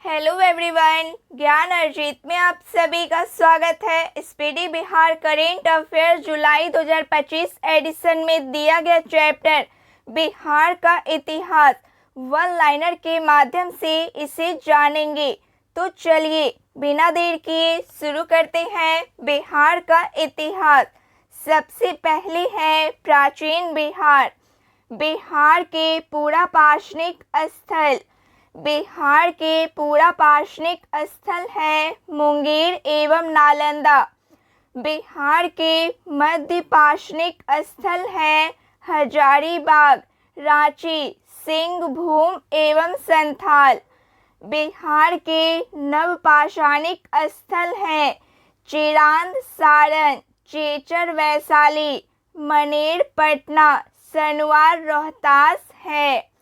Hello everyone, ज्ञान अर्जित में आप सभी का स्वागत है। स्पीडी बिहार करेंट अफेयर जुलाई 2025 एडिशन में दिया गया चैप्टर बिहार का इतिहास वन लाइनर के माध्यम से इसे जानेंगे। तो चलिए बिना देर किए शुरू करते हैं बिहार का इतिहास। सबसे पहले है प्राचीन बिहार। बिहार के पुरापाषाणिक स्थल। बिहार के पुरापाषाणिक स्थल है मुंगेर एवं नालंदा। बिहार के मध्यपाषाणिक स्थल है हजारीबाग, रांची, सिंहभूम एवं संथाल। बिहार के नवपाषाणिक स्थल हैं चिरांद, सारण, चेचर, वैशाली, मनेर, पटना, सनवार, रोहतास है।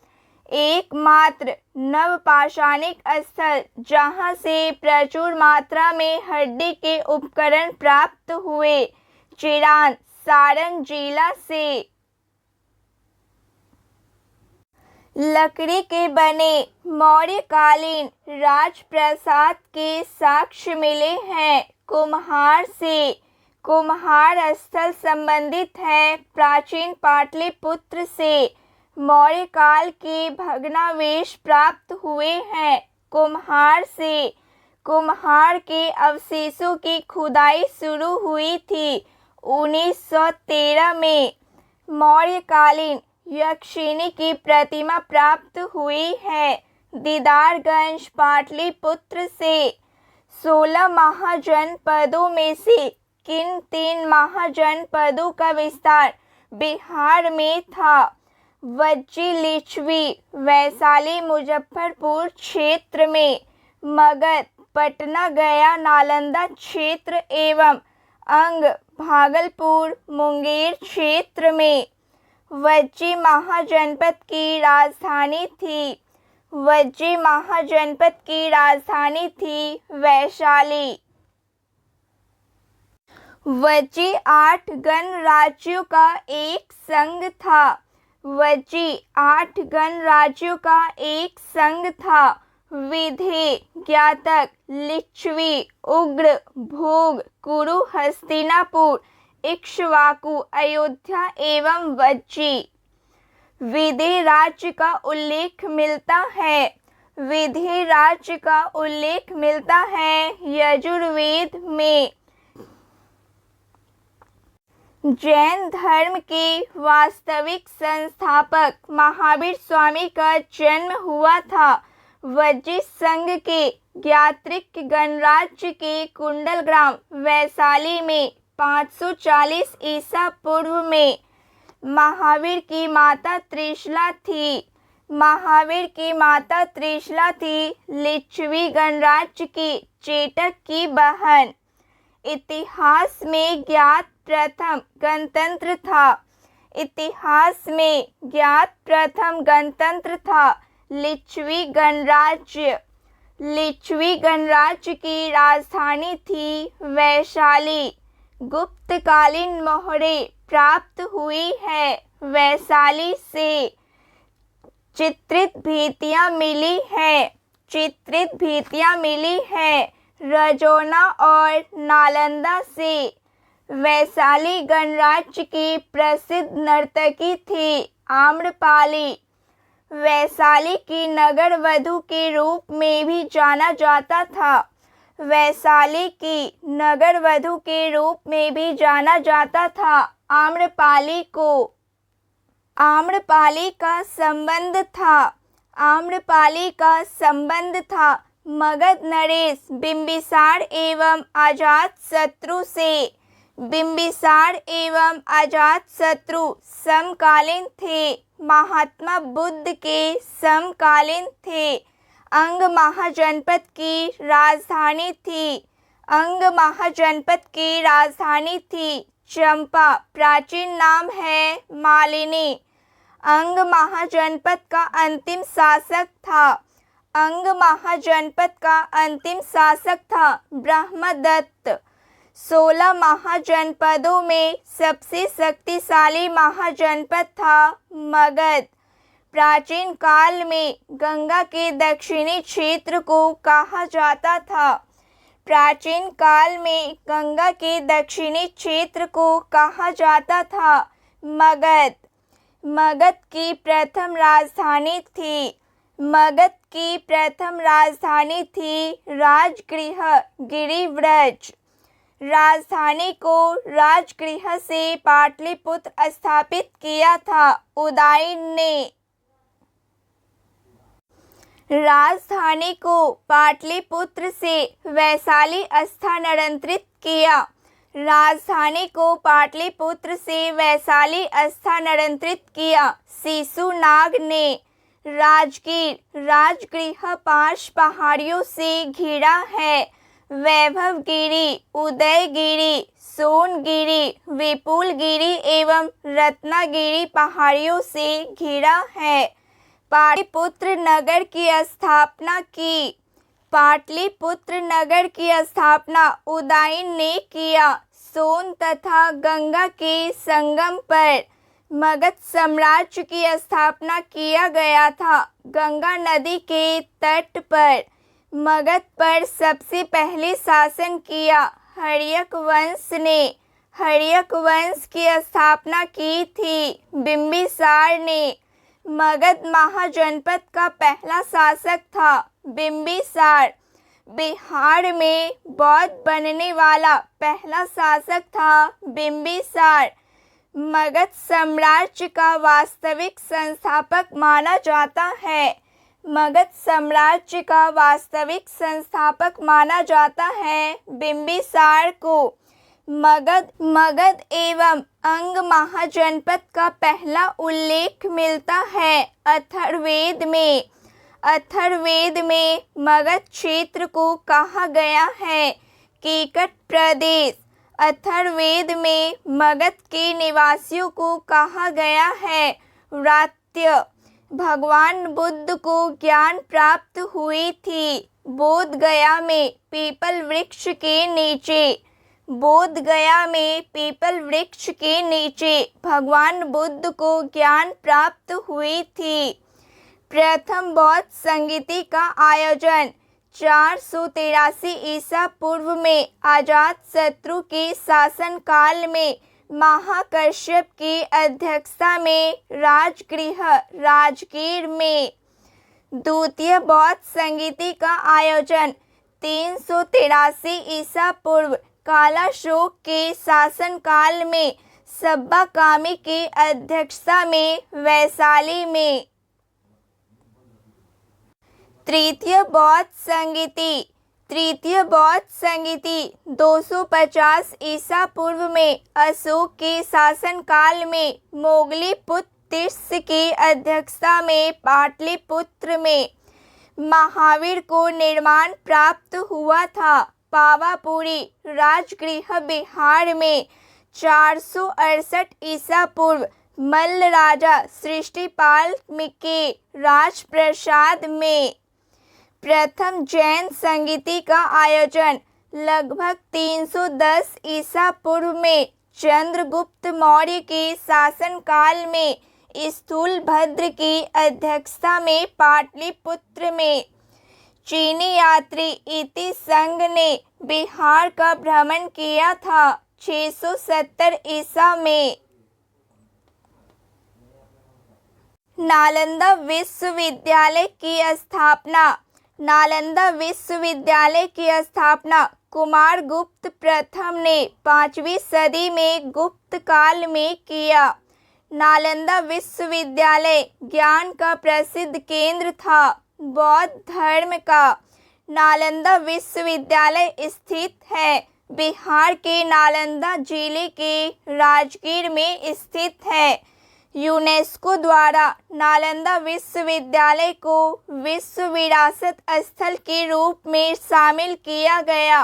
एकमात्र नवपाषाणिक स्थल जहां से प्रचुर मात्रा में हड्डी के उपकरण प्राप्त हुए, चिरांद, सारण जिला से। लकड़ी के बने मौर्यकालीन राजप्रासाद के साक्ष्य मिले हैं कुम्हार से। कुम्हार स्थल संबंधित है प्राचीन पाटलिपुत्र से। मौर्य काल के भग्नावशेष प्राप्त हुए हैं कुम्हार से। कुम्हार के अवशेषों की खुदाई शुरू हुई थी 1913 में। मौर्यकालीन यक्षिणी की प्रतिमा प्राप्त हुई है दीदारगंज, पाटलिपुत्र से। 16 महाजनपदों में से किन 3 महाजनपदों का विस्तार बिहार में था? वज्जी, लिच्छवी, वैशाली, मुजफ्फरपुर क्षेत्र में। मगध, पटना, गया, नालंदा क्षेत्र एवं अंग, भागलपुर, मुंगेर क्षेत्र में। वज्जी महाजनपद की राजधानी थी। वज्जी महाजनपद की राजधानी थी वैशाली। वज्जी 8 गणराज्यों का एक संघ था। वज्जी 8 गणराज्यों का एक संघ था। विधि, ज्ञातक, लिच्छवी, उग्र, भोग, कुरु, हस्तिनापुर, इक्ष्वाकु, अयोध्या एवं वज्जी। विधि राज्य का उल्लेख मिलता है। विधि राज्य का उल्लेख मिलता है यजुर्वेद में। जैन धर्म के वास्तविक संस्थापक महावीर स्वामी का जन्म हुआ था वज्जी संघ के ज्ञात्रिक गणराज्य के कुंडल ग्राम वैशाली में 540 ईसा पूर्व में। महावीर की माता त्रिशला थी। महावीर की माता त्रिशला थी लिच्छवी गणराज्य की चेटक की बहन। इतिहास में ज्ञात प्रथम गणतंत्र था। इतिहास में ज्ञात प्रथम गणतंत्र था लिच्छवी गणराज्य। लिच्छवी गणराज्य की राजधानी थी वैशाली। गुप्तकालीन मोहरें प्राप्त हुई है वैशाली से। चित्रित भित्तियां मिली है। चित्रित भित्तियां मिली है रजौना और नालंदा से। वैशाली गणराज्य की प्रसिद्ध नर्तकी थी आम्रपाली। वैशाली की नगर वधू के रूप में भी जाना जाता था। वैशाली की नगर वधू के रूप में भी जाना जाता था आम्रपाली को। आम्रपाली का संबंध था। आम्रपाली का संबंध था मगध नरेश बिंबिसार एवं अजातशत्रु से। बिंबिसार एवं अजातशत्रु समकालीन थे। महात्मा बुद्ध के समकालीन थे। अंग महाजनपद की राजधानी थी। अंग महाजनपद की राजधानी थी चंपा। प्राचीन नाम है मालिनी। अंग महाजनपद का अंतिम शासक था। अंग महाजनपद का अंतिम शासक था ब्रह्मदत्त। 16 महाजनपदों में सबसे शक्तिशाली महाजनपद था मगध। प्राचीन काल में गंगा के दक्षिणी क्षेत्र को कहा जाता था। प्राचीन काल में गंगा के दक्षिणी क्षेत्र को कहा जाता था मगध। मगध की प्रथम राजधानी थी। मगध की प्रथम राजधानी थी राजगृह गिरिव्रज। राजधानी को राजगृह से पाटलिपुत्र स्थापित किया था उदयन ने। राजधानी को पाटलिपुत्र से वैशाली स्थानांतरित किया। राजधानी को पाटलिपुत्र से वैशाली स्थानांतरित किया शिशुनाग ने। राजगीर राजगृह 5 पहाड़ियों से घिरा है। वैभवगिरी, उदयगिरी, सोनगिरी, विपुलगिरी एवं रत्नागिरी पहाड़ियों से घिरा है। पाटलिपुत्र नगर की स्थापना की। पाटलिपुत्र नगर की स्थापना उदयन ने किया। सोन तथा गंगा के संगम पर मगध साम्राज्य की स्थापना किया गया था। गंगा नदी के तट पर मगध पर सबसे पहले शासन किया हर्यक वंश ने। हर्यक वंश की स्थापना की थी बिंबिसार ने। मगध महाजनपद का पहला शासक था बिंबिसार। बिहार में बौद्ध बनने वाला पहला शासक था बिंबिसार। मगध साम्राज्य का वास्तविक संस्थापक माना जाता है। मगध साम्राज्य का वास्तविक संस्थापक माना जाता है बिंबिसार को। मगध एवं अंग महाजनपद का पहला उल्लेख मिलता है अथर्ववेद में। अथर्ववेद में मगध क्षेत्र को कहा गया है कीकट प्रदेश। अथर्ववेद में मगध के निवासियों को कहा गया है व्रात्य। भगवान बुद्ध को ज्ञान प्राप्त हुई थी बोध गया में पीपल वृक्ष के नीचे। बोध गया में पीपल वृक्ष के नीचे भगवान बुद्ध को ज्ञान प्राप्त हुई थी। प्रथम बौद्ध संगीति का आयोजन 483 ईसा पूर्व में अजातशत्रु के शासनकाल में महाकश्यप की अध्यक्षता में राजगृह राजगीर में। द्वितीय बौद्ध संगीति का आयोजन 383 ईसा पूर्व कालाशोक के शासनकाल में सब्बाकामी की अध्यक्षता में वैशाली में। तृतीय बौद्ध संगीति। तृतीय बौद्ध संगीति 250 ईसा पूर्व में अशोक के शासनकाल में मोगलीपुत्र तीर्थ की अध्यक्षता में पाटलिपुत्र में। महावीर को निर्माण प्राप्त हुआ था पावापुरी राजगृह बिहार में 468 ईसा पूर्व मल्ल राजा सृष्टिपाल के राजप्रसाद में। प्रथम जैन संगीति का आयोजन लगभग 310 ईसा पूर्व में चंद्रगुप्त मौर्य के शासनकाल में स्थूलभद्र की अध्यक्षता में पाटलिपुत्र में। चीनी यात्री इति संघ ने बिहार का भ्रमण किया था 670 ईसा में। नालंदा विश्वविद्यालय की स्थापना। नालंदा विश्वविद्यालय की स्थापना कुमारगुप्त प्रथम ने 5वीं सदी में गुप्त काल में किया। नालंदा विश्वविद्यालय ज्ञान का प्रसिद्ध केंद्र था बौद्ध धर्म का। नालंदा विश्वविद्यालय स्थित है बिहार के नालंदा जिले के राजगीर में स्थित है। यूनेस्को द्वारा नालंदा विश्वविद्यालय को विश्व विरासत स्थल के रूप में शामिल किया गया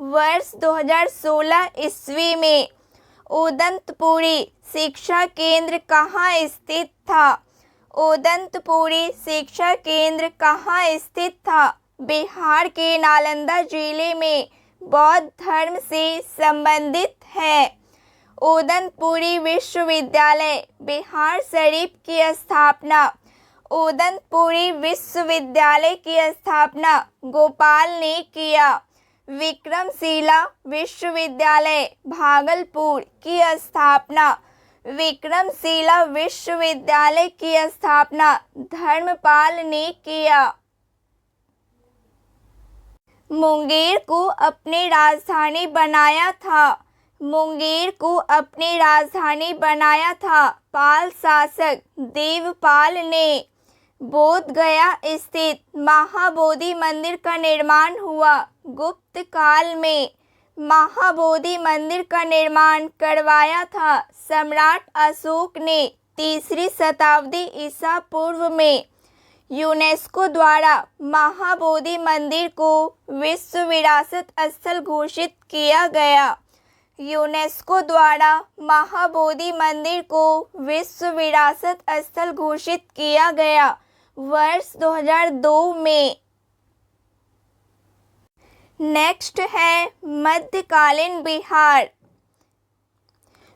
वर्ष 2016 ईस्वी में। उदंतपुरी शिक्षा केंद्र कहाँ स्थित था? उदंतपुरी शिक्षा केंद्र कहाँ स्थित था? बिहार के नालंदा जिले में बौद्ध धर्म से संबंधित है। उदंतपुरी विश्वविद्यालय बिहार शरीफ की स्थापना उदयपुरी विश्वविद्यालय की स्थापना गोपाल ने किया। विक्रमशिला विश्वविद्यालय भागलपुर की स्थापना विक्रमशिला विश्वविद्यालय की स्थापना धर्मपाल ने किया। मुंगेर को अपनी राजधानी बनाया था। मुंगेर को अपनी राजधानी बनाया था पाल शासक देवपाल ने। बोध गया स्थित महाबोधि मंदिर का निर्माण हुआ गुप्त काल में। महाबोधि मंदिर का निर्माण करवाया था सम्राट अशोक ने 3री शताब्दी ईसा पूर्व में। यूनेस्को द्वारा महाबोधि मंदिर को विश्व विरासत स्थल घोषित किया गया। यूनेस्को द्वारा महाबोधि मंदिर को विश्व विरासत स्थल घोषित किया गया वर्ष 2002 में। नेक्स्ट है मध्यकालीन बिहार।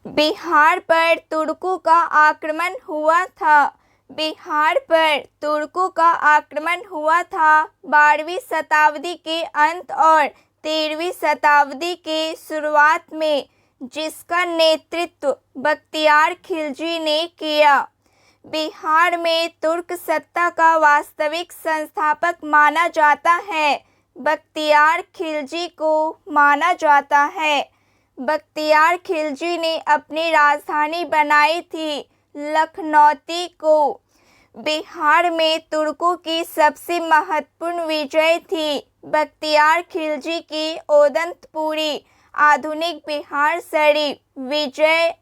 बिहार पर तुर्कों का आक्रमण हुआ था। बिहार पर तुर्कों का आक्रमण हुआ था 12वीं शताब्दी के अंत और 13वीं शताब्दी के शुरुआत में, जिसका नेतृत्व बख्तियार खिलजी ने किया। बिहार में तुर्क सत्ता का वास्तविक संस्थापक माना जाता है बख्तियार खिलजी को माना जाता है। बख्तियार खिलजी ने अपनी राजधानी बनाई थी लखनौती को। बिहार में तुर्कों की सबसे महत्वपूर्ण विजय थी बख्तियार खिलजी की उदयपुरी आधुनिक बिहार शरीफ विजय।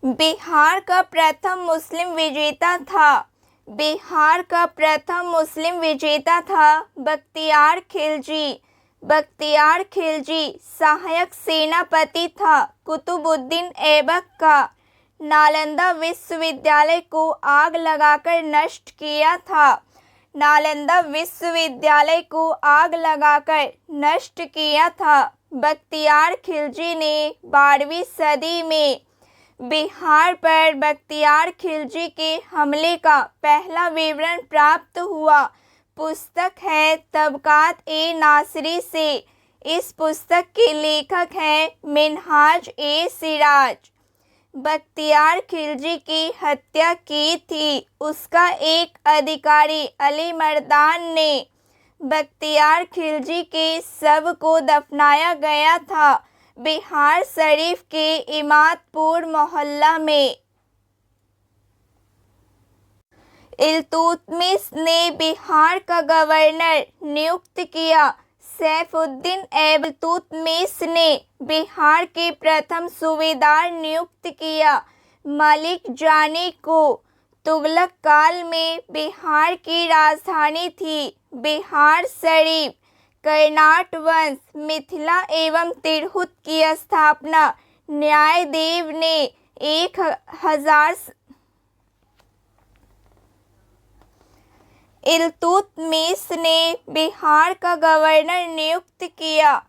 बिहार का प्रथम मुस्लिम विजेता था। बिहार का प्रथम मुस्लिम विजेता था बख्तियार खिलजी। बख्तियार खिलजी सहायक सेनापति था कुतुबुद्दीन ऐबक का। नालंदा विश्वविद्यालय को आग लगाकर नष्ट किया था। नालंदा विश्वविद्यालय को आग लगाकर नष्ट किया था बख्तियार खिलजी ने 12वीं सदी में। बिहार पर बख्तियार खिलजी के हमले का पहला विवरण प्राप्त हुआ पुस्तक है तबकात-ए-नासरी से। इस पुस्तक के लेखक हैं मिन्हाज-ए-सिराज। बख्तियार खिलजी की हत्या की थी उसका एक अधिकारी अली मर्दान ने। बख्तियार खिलजी के शव को दफनाया गया था बिहार शरीफ के इमादपुर मोहल्ला में। इल्तुतमिश ने बिहार का गवर्नर नियुक्त किया। सैफुद्दीन ऐबक इल्तुतमिश ने बिहार के प्रथम सूबेदार नियुक्त किया। मलिक जानी को तुगलक काल में बिहार की राजधानी थी बिहार शरीफ। कर्नाट वंश मिथिला एवं तिरहुत की स्थापना न्यायदेव ने 1000 इल्तुतमिश ने बिहार का गवर्नर नियुक्त किया।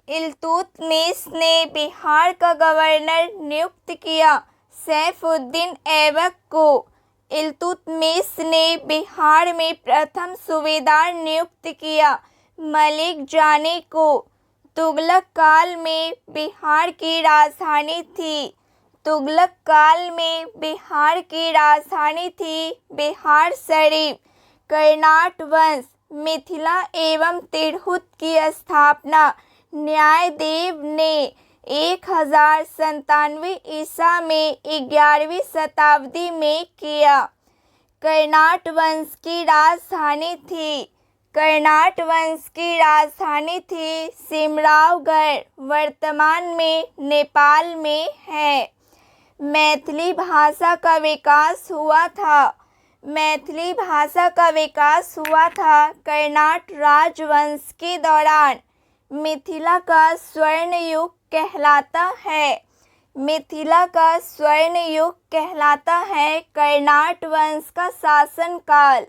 इल्तुतमिश ने बिहार का गवर्नर नियुक्त किया सैफुद्दीन ऐबक को। इल्तुतमिश ने बिहार में प्रथम सूबेदार नियुक्त किया मलिक जानी को। तुगलक काल में बिहार की राजधानी थी। तुगलक काल में बिहार की राजधानी थी बिहार शरीफ। कर्नाट वंश मिथिला एवं तिरहुत की स्थापना न्यायदेव ने 1097 ईसा में 11वीं शताब्दी में किया। कर्नाट वंश की राजधानी थी। कर्नाट वंश की राजधानी थी सिमरावगढ़, वर्तमान में नेपाल में है। मैथिली भाषा का विकास हुआ था। मैथिली भाषा का विकास हुआ था कर्नाट राजवंश के दौरान। मिथिला का स्वर्ण युग कहलाता है। मिथिला का स्वर्ण युग कहलाता है कर्नाट वंश का शासनकाल।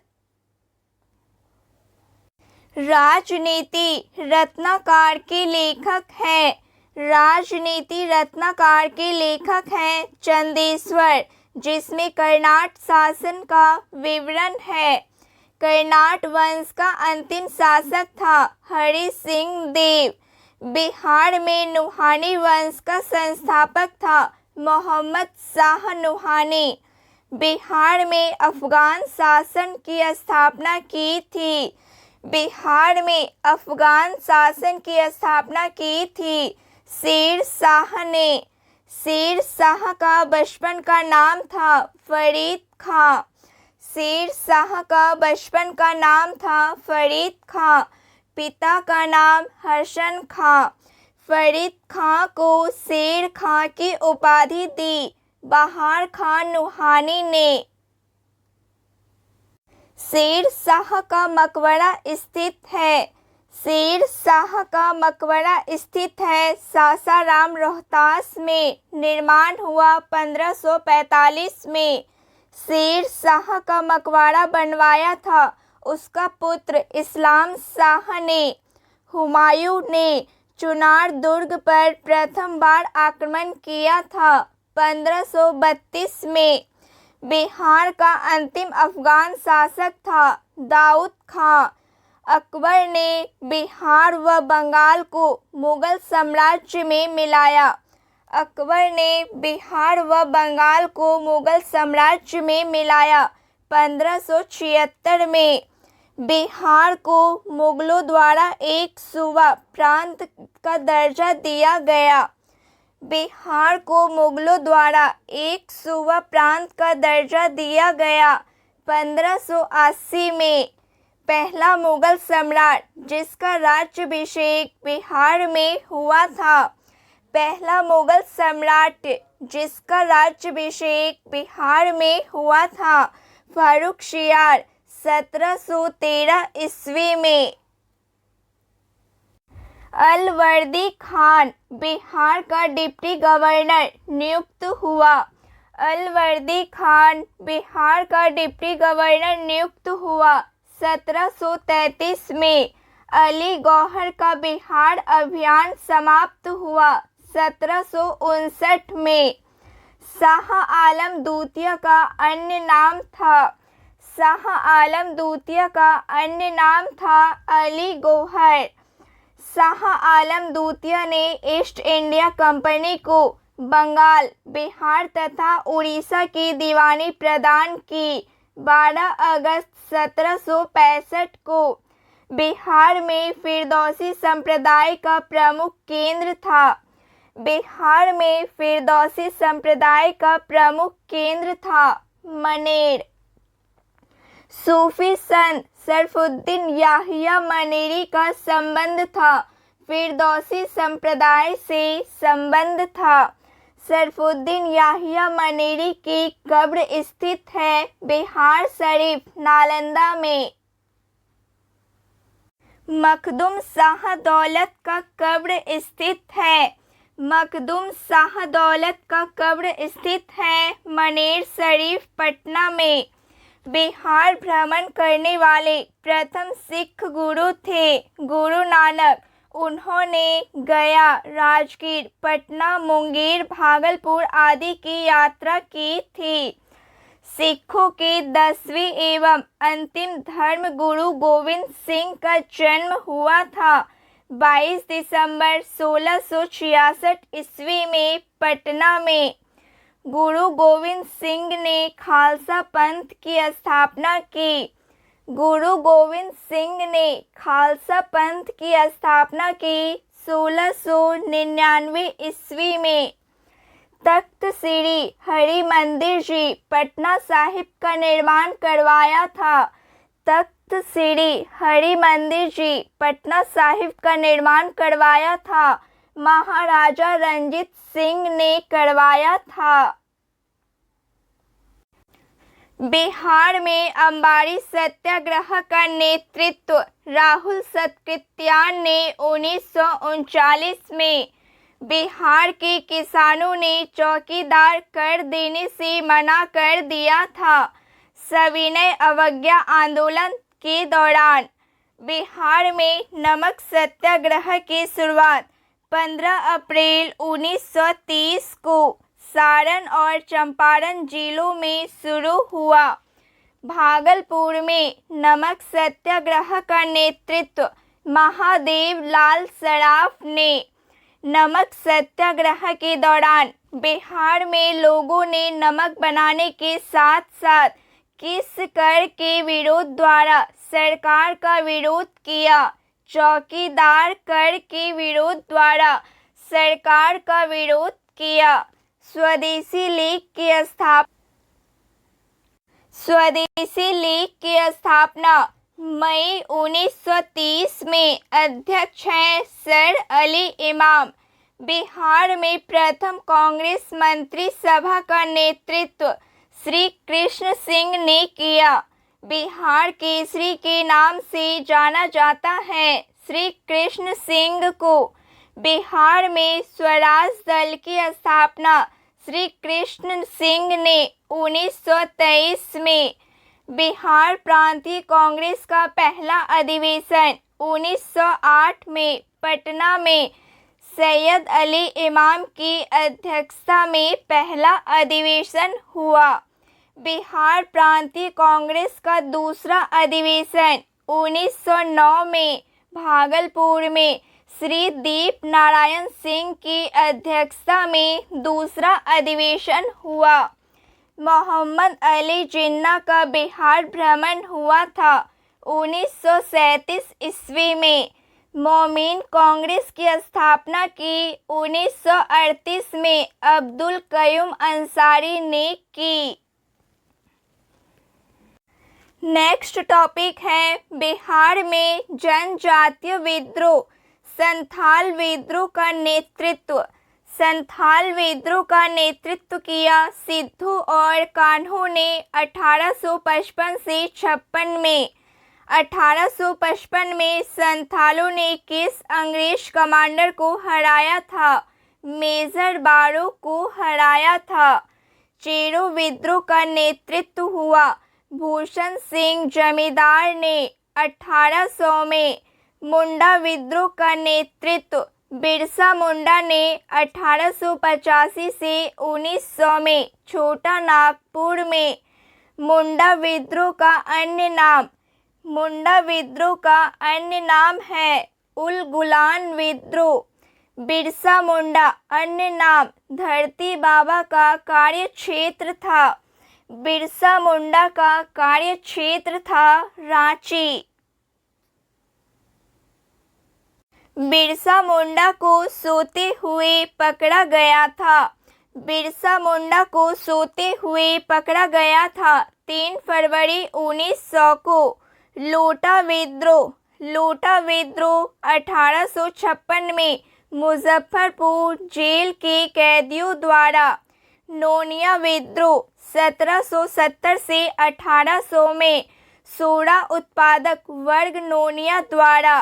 राजनीति रत्नाकर के लेखक हैं। राजनीति रत्नाकर के लेखक हैं चंदेश्वर, जिसमें कर्नाट शासन का विवरण है। कर्नाट वंश का अंतिम शासक था हरि सिंह देव। बिहार में नुहानी वंश का संस्थापक था मोहम्मद शाह नुहानी। बिहार में अफगान शासन की स्थापना की थी। बिहार में अफगान शासन की स्थापना की थी शेर शाह ने। शेर शाह का बचपन का नाम था फरीद खां। शेर शाह का बचपन का नाम था फरीद खां। पिता का नाम हसन खां। फरीद खां को शेर खां की उपाधि दी बहार खान नुहानी ने। शेर शाह का मकबरा स्थित है। शेर शाह का मकबरा स्थित है सासाराम रोहतास में। निर्माण हुआ 1545 में। शेर शाह का मकबरा बनवाया था उसका पुत्र इस्लाम शाह ने। हुमायूं ने चुनार दुर्ग पर प्रथम बार आक्रमण किया था 1532 में। बिहार का अंतिम अफगान शासक था दाऊद खां। अकबर ने बिहार व बंगाल को मुगल साम्राज्य में मिलाया। अकबर ने बिहार व बंगाल को मुगल साम्राज्य में मिलाया 1576 में। बिहार को मुगलों द्वारा एक सूबा प्रांत का दर्जा दिया गया। बिहार को मुगलों द्वारा एक सूबा प्रांत का दर्जा दिया गया 1580 में। पहला मुगल सम्राट जिसका राज्याभिषेक बिहार में हुआ था। पहला मुगल सम्राट जिसका राज्याभिषेक बिहार में हुआ था फारुखशियार 1713 ईस्वी में। अलवर्दी खान बिहार का डिप्टी गवर्नर नियुक्त हुआ। अलवर्दी खान बिहार का डिप्टी गवर्नर नियुक्त हुआ 1733 में। अली गौहर का बिहार अभियान समाप्त हुआ 1759 में। शाह आलम द्वितीय का अन्य नाम था। शाह आलम द्वितीय का अन्य नाम था अली गौहर। शाह आलम द्वितीय ने ईस्ट इंडिया कंपनी को बंगाल, बिहार तथा उड़ीसा की दीवानी प्रदान की। 12 अगस्त 1765 को बिहार में फिरदौसी संप्रदाय का प्रमुख केंद्र था। बिहार में फिरदौसी संप्रदाय का प्रमुख केंद्र था मनेर। सूफी संत शरफुद्दीन याहिया मनेरी का संबंध था। फिरदौसी संप्रदाय से संबंध था। शरफुद्दीन याहिया मनेरी की कब्र स्थित है बिहार शरीफ नालंदा में। मखदूम शाह दौलत का कब्र स्थित है। मखदूम शाह दौलत का कब्र स्थित है मनेर शरीफ पटना में। बिहार भ्रमण करने वाले प्रथम सिख गुरु थे गुरु नानक। उन्होंने गया, राजगीर, पटना, मुंगेर, भागलपुर आदि की यात्रा की थी। सिखों के 10वें एवं अंतिम धर्म गुरु गोविंद सिंह का जन्म हुआ था 22 दिसंबर 1666 ईस्वी में पटना में। गुरु गोविंद सिंह ने खालसा पंथ की स्थापना की। गुरु गोविंद सिंह ने खालसा पंथ की स्थापना की 1699 ईस्वी में। तख्त श्री हरि मंदिर जी पटना साहिब का निर्माण करवाया था। तख्त श्री हरि मंदिर जी पटना साहिब का निर्माण करवाया था महाराजा रंजीत सिंह ने करवाया था। बिहार में अंबारी सत्याग्रह का नेतृत्व राहुल सतकृत्यान ने 1939 में। बिहार के किसानों ने चौकीदार कर देने से मना कर दिया था। सविनय अवज्ञा आंदोलन के दौरान बिहार में नमक सत्याग्रह की शुरुआत 15 अप्रैल 1930 को सारण और चंपारण जिलों में शुरू हुआ। भागलपुर में नमक सत्याग्रह का नेतृत्व महादेव लाल सराफ ने। नमक सत्याग्रह के दौरान बिहार में लोगों ने नमक बनाने के साथ साथ किस कर के विरोध द्वारा सरकार का विरोध किया? चौकीदार कर के विरोध द्वारा सरकार का विरोध किया। स्वदेशी लीग की स्थापना मई 1930 में। अध्यक्ष हैं सर अली इमाम। बिहार में प्रथम कांग्रेस मंत्री सभा का नेतृत्व श्री कृष्ण सिंह ने किया। बिहार केसरी के नाम से जाना जाता है। श्री कृष्ण सिंह को बिहार में स्वराज दल की स्थापना श्री कृष्ण सिंह ने 1923 में। बिहार प्रांतीय कांग्रेस का पहला अधिवेशन 1908 में पटना में सैयद अली इमाम की अध्यक्षता में पहला अधिवेशन हुआ। बिहार प्रांतीय कांग्रेस का दूसरा अधिवेशन 1909 में भागलपुर में श्री दीप नारायण सिंह की अध्यक्षता में दूसरा अधिवेशन हुआ। मोहम्मद अली जिन्ना का बिहार भ्रमण हुआ था 1937 ईस्वी में। मोमीन कांग्रेस की स्थापना की 1938 में अब्दुल कयूम अंसारी ने की। नेक्स्ट टॉपिक है बिहार में जनजातीय विद्रोह। संथाल विद्रोह का नेतृत्व। संथाल विद्रोह का नेतृत्व किया सिद्धू और कान्हू ने 1855 से 56 में। 1855 में संथालों ने किस अंग्रेज कमांडर को हराया था? मेजर बारो को हराया था। चेरो विद्रोह का नेतृत्व हुआ भूषण सिंह जमींदार ने 1800 में। मुंडा विद्रोह का नेतृत्व बिरसा मुंडा ने 1885 से 1900 में छोटा नागपुर में। मुंडा विद्रोह का अन्य नाम है उल गुलान विद्रोह। बिरसा मुंडा अन्य नाम धरती बाबा का कार्यक्षेत्र था। बिरसा मुंडा का कार्यक्षेत्र था रांची। बिरसा मुंडा को सोते हुए पकड़ा गया था। बिरसा मुंडा को सोते हुए पकड़ा गया था 3 फरवरी 1900 को। लोटा विद्रोह 1856 में मुजफ्फरपुर जेल के कैदियों द्वारा। नोनिया विद्रोह 1770 से 1800 में सोडा उत्पादक वर्ग नोनिया द्वारा।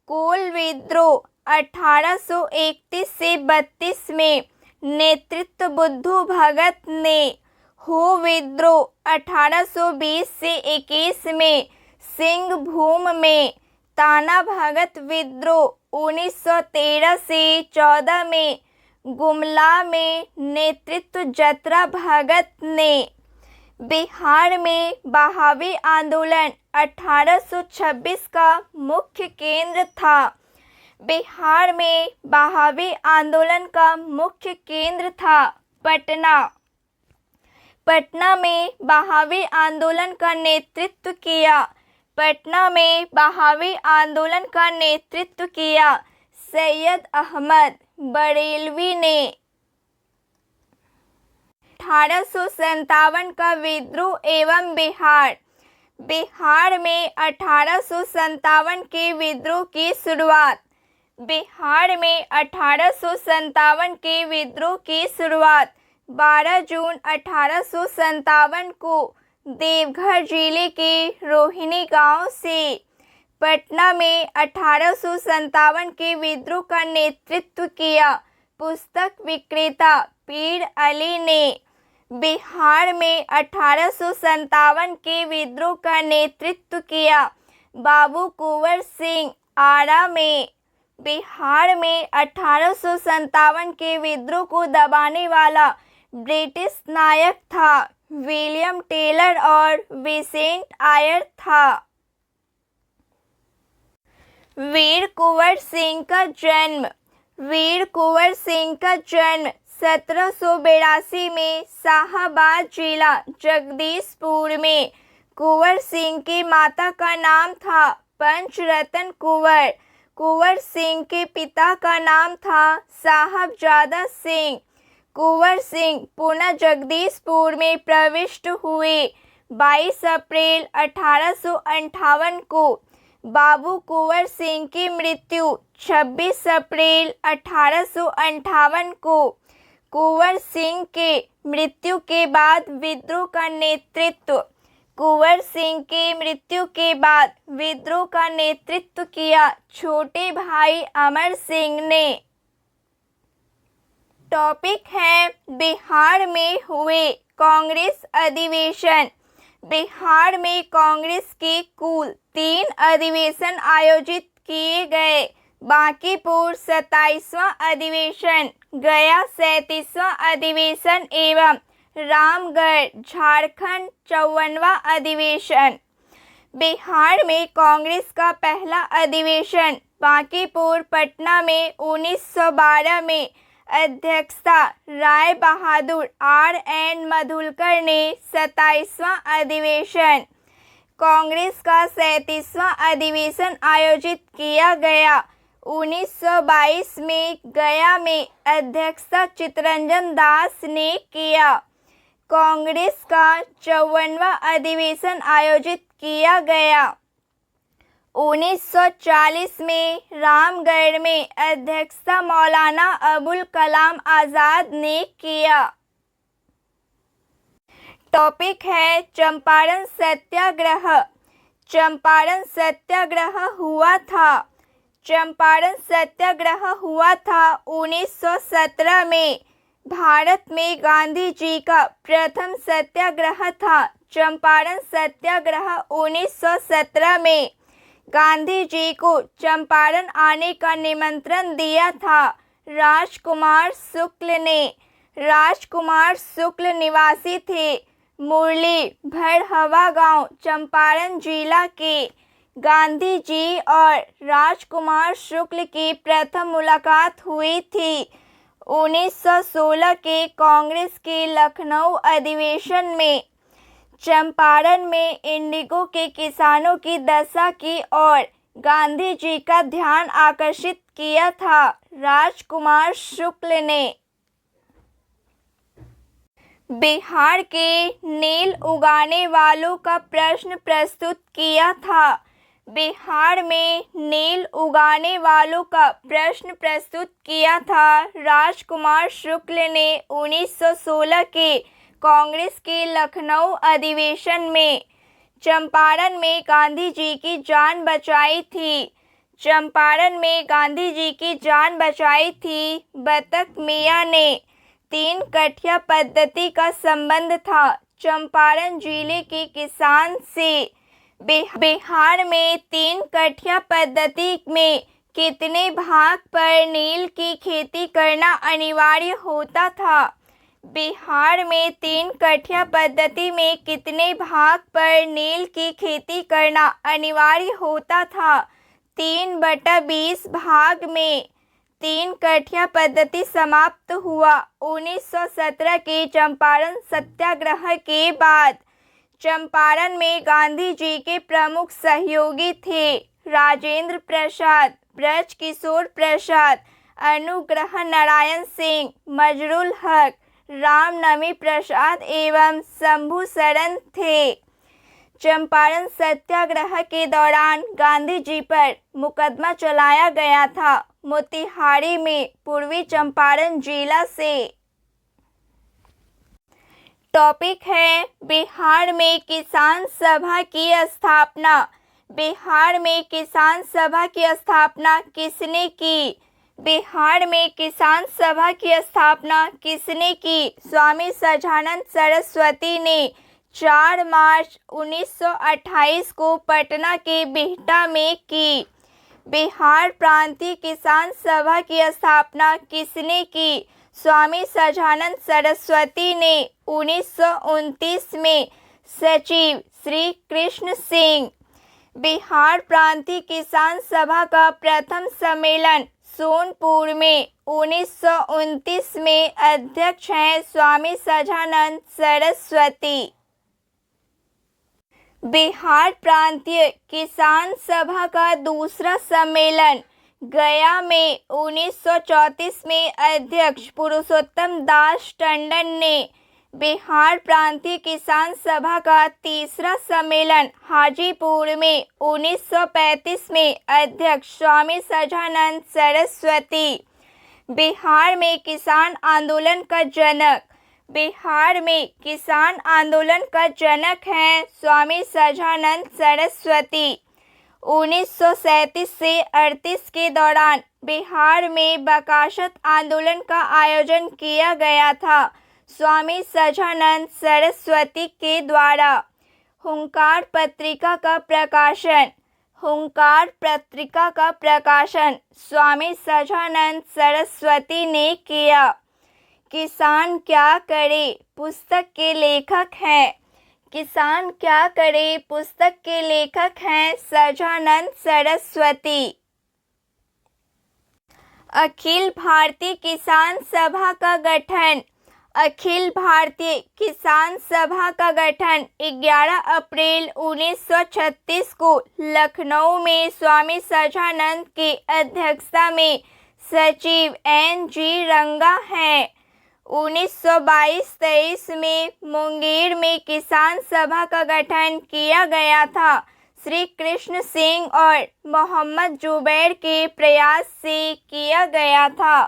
कोल विद्रोह 1831 से 32 में नेतृत्व बुद्धू भगत ने। हो विद्रोह 1820 से 21 में सिंहभूम में। ताना भगत विद्रोह 1913 से 14 में गुमला में नेतृत्व जतरा भगत ने। बिहार में बहावी आंदोलन 1826 का मुख्य केंद्र था। बिहार में बहावी आंदोलन का मुख्य केंद्र था पटना। पटना में बहावी आंदोलन का नेतृत्व किया। पटना में बहावी आंदोलन का नेतृत्व किया सैयद अहमद बरेलवी ने। 1857 का विद्रोह एवं बिहार। बिहार में 1857 के विद्रोह की शुरुआत। बिहार में 1857 के विद्रोह की शुरुआत 12 जून 1857 को देवघर जिले के रोहिणी गांव से। पटना में 1857 के विद्रोह का नेतृत्व किया पुस्तक विक्रेता पीर अली ने। बिहार में 1857 के विद्रोह का नेतृत्व किया बाबू कुंवर सिंह आरा में। बिहार में 1857 के विद्रोह को दबाने वाला ब्रिटिश नायक था विलियम टेलर और विसेंट आयर था। वीर कुंवर सिंह का जन्म। वीर कुंवर सिंह का जन्म 1782 में शाहाबाद जिला जगदीशपुर में। कुंवर सिंह की माता का नाम था पंचरतन कुंवर। कुंवर सिंह के पिता का नाम था साहबजादा सिंह। कुंवर सिंह पुनः जगदीशपुर में प्रविष्ट हुए। 22 अप्रैल 1858 को बाबू कुंवर सिंह की मृत्यु। 26 अप्रैल 1858 को कुंवर सिंह के मृत्यु के बाद विद्रोह का नेतृत्व। कुंवर सिंह की मृत्यु के बाद विद्रोह का नेतृत्व किया छोटे भाई अमर सिंह ने। टॉपिक है बिहार में हुए कांग्रेस अधिवेशन। बिहार में कांग्रेस के कुल 3 अधिवेशन आयोजित किए गए। बांकीपुर 27वां अधिवेशन, गया 37वां अधिवेशन एवं रामगढ़ झारखंड 54वां अधिवेशन। बिहार में कांग्रेस का पहला अधिवेशन बांकीपुर पटना में 1912 में अध्यक्षता राय बहादुर R.N. मधुलकर ने 27वां अधिवेशन। कांग्रेस का 37वां अधिवेशन आयोजित किया गया। 1922 में गया में अध्यक्षता चित्तरंजन दास ने किया। कांग्रेस का 54वां अधिवेशन आयोजित किया गया। 1940 में रामगढ़ में अध्यक्षता मौलाना अबुल कलाम आज़ाद ने किया। टॉपिक है चंपारण सत्याग्रह। चंपारण सत्याग्रह हुआ था। चंपारण सत्याग्रह हुआ था 1917 में। भारत में गांधी जी का प्रथम सत्याग्रह था। चंपारण सत्याग्रह 1917 में गांधी जी को चंपारण आने का निमंत्रण दिया था राजकुमार शुक्ल ने। राजकुमार शुक्ल निवासी थे मुरली भड़हवा गांव, चंपारण जिला के। गांधी जी और राजकुमार शुक्ल की प्रथम मुलाकात हुई थी 1916 के कांग्रेस के लखनऊ अधिवेशन में। चंपारण में इंडिगो के किसानों की दशा की ओर गांधी जी का ध्यान आकर्षित किया था राजकुमार शुक्ल ने। बिहार के नील उगाने वालों का प्रश्न प्रस्तुत किया था। बिहार में नील उगाने वालों का प्रश्न प्रस्तुत किया था राजकुमार शुक्ल ने 1916 के कांग्रेस के लखनऊ अधिवेशन में। चंपारण में गांधी जी की जान बचाई थी। चंपारण में गांधी जी की जान बचाई थी बतख मियां ने। 3 कठिया पद्धति का संबंध था चंपारण जिले के किसान से। बिहार में 3 कठिया पद्धति में कितने भाग पर नील की खेती करना अनिवार्य होता था? बिहार में 3 कठिया पद्धति में कितने भाग पर नील की खेती करना अनिवार्य होता था? 3/20 भाग में। 3 कठिया पद्धति समाप्त हुआ 1917 के चंपारण सत्याग्रह के बाद। चंपारण में गांधी जी के प्रमुख सहयोगी थे राजेंद्र प्रसाद, ब्रजकिशोर प्रसाद, अनुग्रह नारायण सिंह, मजरुल हक, रामनवमी प्रसाद एवं शंभू शरण थे। चंपारण सत्याग्रह के दौरान गांधी जी पर मुकदमा चलाया गया था मोतिहारी में, पूर्वी चंपारण जिला से। टॉपिक है बिहार में किसान सभा की स्थापना। बिहार में किसान सभा की स्थापना किसने की? बिहार में किसान सभा की स्थापना किसने की? स्वामी सच्चिदानंद सरस्वती ने 4 मार्च 1928 को पटना के बिहटा में की। बिहार प्रांतीय किसान सभा की स्थापना किसने की? स्वामी सच्चिदानंद सरस्वती ने। 1929 में। सचिव श्री कृष्ण सिंह। बिहार प्रांतीय किसान सभा का प्रथम सम्मेलन सोनपुर में 1929 में। अध्यक्ष हैं स्वामी सच्चिदानंद सरस्वती। बिहार प्रांतीय किसान सभा का दूसरा सम्मेलन गया में 1934 में। अध्यक्ष पुरुषोत्तम दास टंडन ने। बिहार प्रांतीय किसान सभा का तीसरा सम्मेलन हाजीपुर में 1935 में। अध्यक्ष स्वामी सच्चिदानंद सरस्वती। बिहार में किसान आंदोलन का जनक। बिहार में किसान आंदोलन का जनक हैं स्वामी सच्चिदानंद सरस्वती। 1937 से 38 के दौरान बिहार में बकासत आंदोलन का आयोजन किया गया था स्वामी सच्चिदानंद सरस्वती के द्वारा। हुंकार पत्रिका का प्रकाशन। हुंकार पत्रिका का प्रकाशन स्वामी सच्चिदानंद सरस्वती ने किया। किसान क्या करे पुस्तक के लेखक हैं। किसान क्या करे पुस्तक के लेखक हैं सच्चिदानंद सरस्वती। अखिल भारतीय किसान सभा का गठन। अखिल भारतीय किसान सभा का गठन 11 अप्रैल 1936 को लखनऊ में स्वामी सच्चिदानंद की अध्यक्षता में सचिव N.G. रंगा हैं। 1922-23 में मुंगेर में किसान सभा का गठन किया गया था। श्री कृष्ण सिंह और मोहम्मद जुबैर के प्रयास से किया गया था।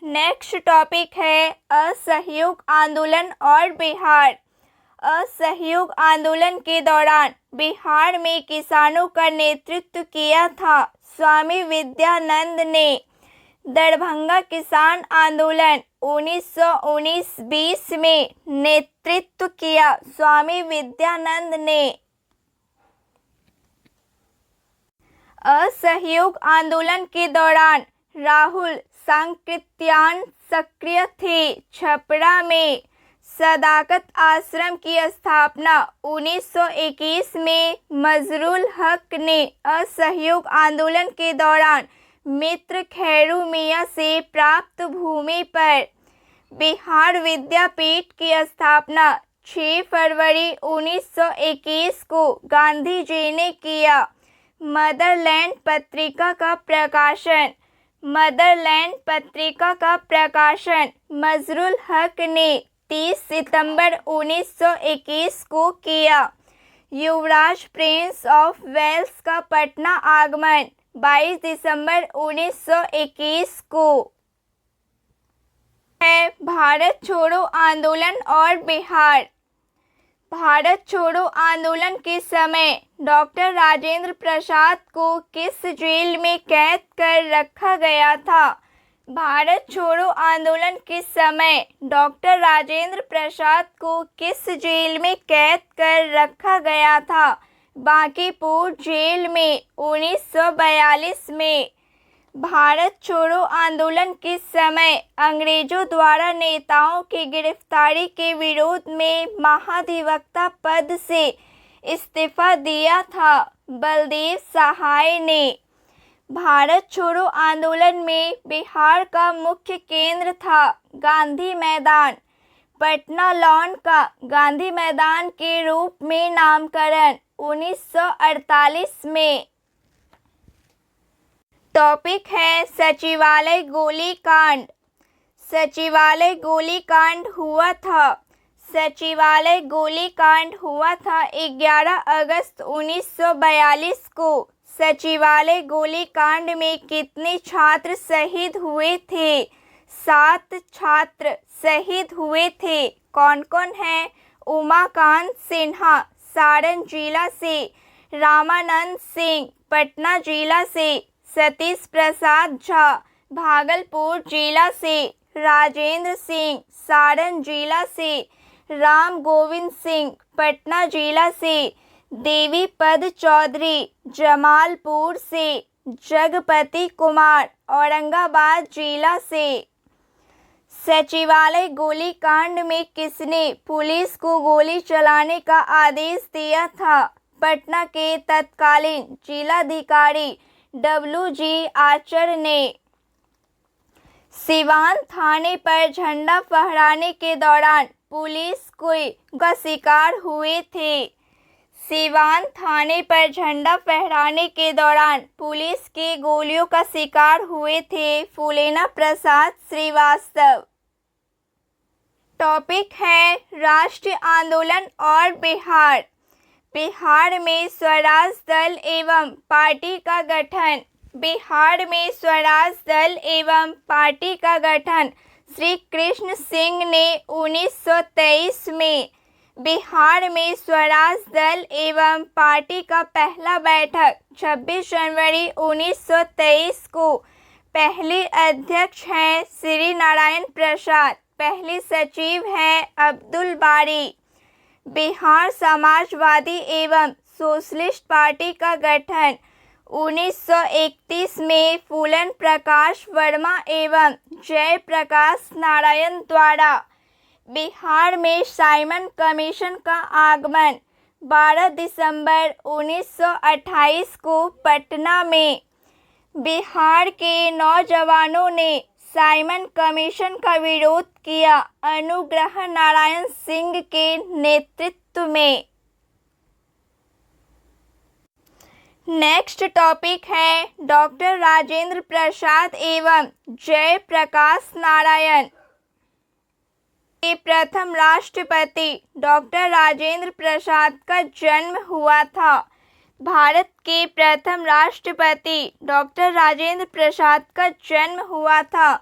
नेक्स्ट टॉपिक है असहयोग आंदोलन और बिहार। असहयोग आंदोलन के दौरान बिहार में किसानों का नेतृत्व किया था स्वामी विद्यानंद ने। दरभंगा किसान आंदोलन 1919-20 में नेतृत्व किया स्वामी विद्यानंद ने। असहयोग आंदोलन के दौरान राहुल सांकृत्यायन सक्रिय थे। छपरा में सदाकत आश्रम की स्थापना 1921 में मजरुल हक ने असहयोग आंदोलन के दौरान मित्र खैरू मियाँ से प्राप्त भूमि पर बिहार विद्यापीठ की स्थापना 6 फरवरी 1921 को गांधी जी ने किया। मदरलैंड पत्रिका का प्रकाशन। मदरलैंड पत्रिका का प्रकाशन मजरुल हक ने 30 सितंबर 1921 को किया। युवराज प्रिंस ऑफ वेल्स का पटना आगमन 22 दिसंबर 1921 को है। भारत छोड़ो आंदोलन और बिहार। भारत छोड़ो आंदोलन के समय डॉक्टर राजेंद्र प्रसाद को किस जेल में कैद कर रखा गया था? भारत छोड़ो आंदोलन के समय डॉक्टर राजेंद्र प्रसाद को किस जेल में कैद कर रखा गया था? बांकीपुर जेल में 1942 में। भारत छोड़ो आंदोलन के समय अंग्रेजों द्वारा नेताओं की गिरफ्तारी के विरोध में महाधिवक्ता पद से इस्तीफा दिया था बलदेव सहाय ने। भारत छोड़ो आंदोलन में बिहार का मुख्य केंद्र था गांधी मैदान। पटना लॉन का गांधी मैदान के रूप में नामकरण 1948 में। टॉपिक है सचिवालय गोलीकांड। सचिवालय गोलीकांड हुआ था। सचिवालय गोलीकांड हुआ था 11 अगस्त 1942 को। सचिवालय गोलीकांड में कितने छात्र शहीद हुए थे? 7 छात्र शहीद हुए थे। कौन कौन है? उमाकांत सिन्हा सारण जिला से, रामानंद सिंह पटना जिला से, सतीश प्रसाद झा भागलपुर जिला से, राजेंद्र सिंह सारण जिला से, राम गोविंद सिंह पटना जिला से, देवी पद चौधरी जमालपुर से, जगपति कुमार, औरंगाबाद जिला से। सचिवालय गोलीकांड में किसने पुलिस को गोली चलाने का आदेश दिया था? पटना के तत्कालीन जिलाधिकारी WG आचार्य ने। सिवान थाने पर झंडा फहराने के दौरान पुलिस का शिकार हुए थे। सिवान थाने पर झंडा फहराने के दौरान पुलिस की गोलियों का शिकार हुए थे फूलेना प्रसाद श्रीवास्तव। टॉपिक है राष्ट्रीय आंदोलन और बिहार। बिहार में स्वराज दल एवं पार्टी का गठन। बिहार में स्वराज दल एवं पार्टी का गठन श्री कृष्ण सिंह ने 1923 में। बिहार में स्वराज दल एवं पार्टी का पहला बैठक 26 जनवरी 1923 को। पहले अध्यक्ष हैं श्री नारायण प्रसाद, पहले सचिव हैं अब्दुल बारी। बिहार समाजवादी एवं सोशलिस्ट पार्टी का गठन 1931 में फूलन प्रकाश वर्मा एवं जयप्रकाश नारायण द्वारा। बिहार में साइमन कमीशन का आगमन 12 दिसंबर 1928 को पटना में। बिहार के नौजवानों ने साइमन कमीशन का विरोध किया अनुग्रह नारायण सिंह के नेतृत्व में। नेक्स्ट टॉपिक है डॉक्टर राजेंद्र प्रसाद एवं जयप्रकाश नारायण। के प्रथम राष्ट्रपति डॉक्टर राजेंद्र प्रसाद का जन्म हुआ था। भारत के प्रथम राष्ट्रपति डॉक्टर राजेंद्र प्रसाद का जन्म हुआ था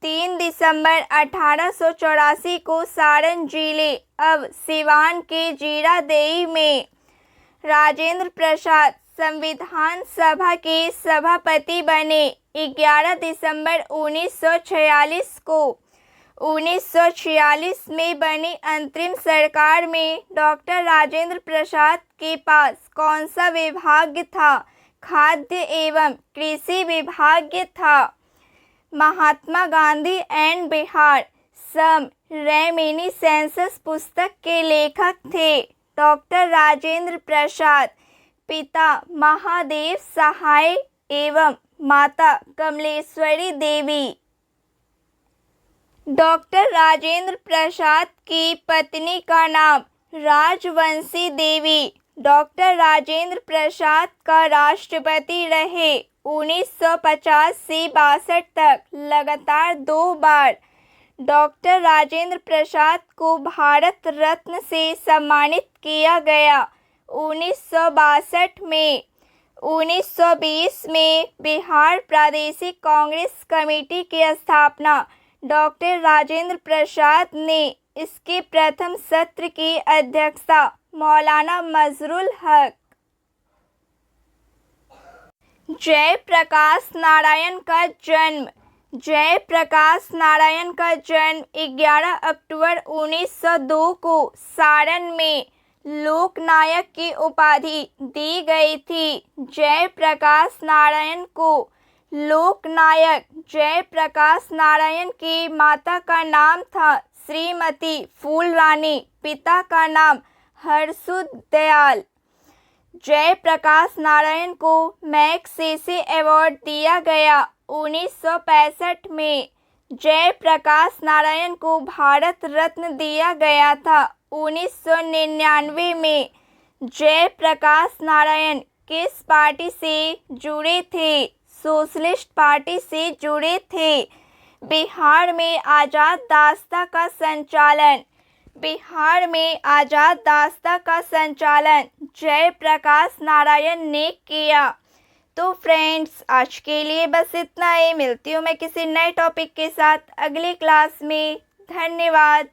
3 दिसंबर 1884 को सारण जिले अब सिवान के जीरादेई में। राजेंद्र प्रसाद संविधान सभा के सभापति बने 11 दिसंबर 1946 को। 1946 में बनी अंतरिम सरकार में डॉक्टर राजेंद्र प्रसाद के पास कौन सा विभाग था? खाद्य एवं कृषि विभाग था। Mahatma Gandhi and Bihar some reminiscences पुस्तक के लेखक थे डॉक्टर राजेंद्र प्रसाद। पिता महादेव सहाय एवं माता कमलेश्वरी देवी। डॉक्टर राजेंद्र प्रसाद की पत्नी का नाम राजवंशी देवी। डॉक्टर राजेंद्र प्रसाद का राष्ट्रपति रहे 1950 से 62 तक लगातार 2 बार। डॉक्टर राजेंद्र प्रसाद को भारत रत्न से सम्मानित किया गया 1962 में। 1920 में बिहार प्रादेशिक कांग्रेस कमेटी की स्थापना डॉक्टर राजेंद्र प्रसाद ने। इसके प्रथम सत्र की अध्यक्षता मौलाना मजरुल हक। जयप्रकाश नारायण का जन्म। जयप्रकाश नारायण का जन्म 11 अक्टूबर 1902 को सारण में लोकनायक की उपाधि दी गई थी। जयप्रकाश नारायण को लोकनायक जयप्रकाश नारायण की माता का नाम था श्रीमती फूलरानी, पिता का नाम हर्षुदयाल। जयप्रकाश नारायण को मैग्सेसे अवार्ड दिया गया 1965 में। जयप्रकाश नारायण को भारत रत्न दिया गया था 1999 में। जयप्रकाश नारायण किस पार्टी से जुड़े थे? सोशलिस्ट पार्टी से जुड़े थे। बिहार में आज़ाद दास्ता का संचालन। बिहार में आज़ाद दास्ता का संचालन जयप्रकाश नारायण ने किया। तो फ्रेंड्स, आज के लिए बस इतना ही। मिलती हूँ मैं किसी नए टॉपिक के साथ अगली क्लास में। धन्यवाद।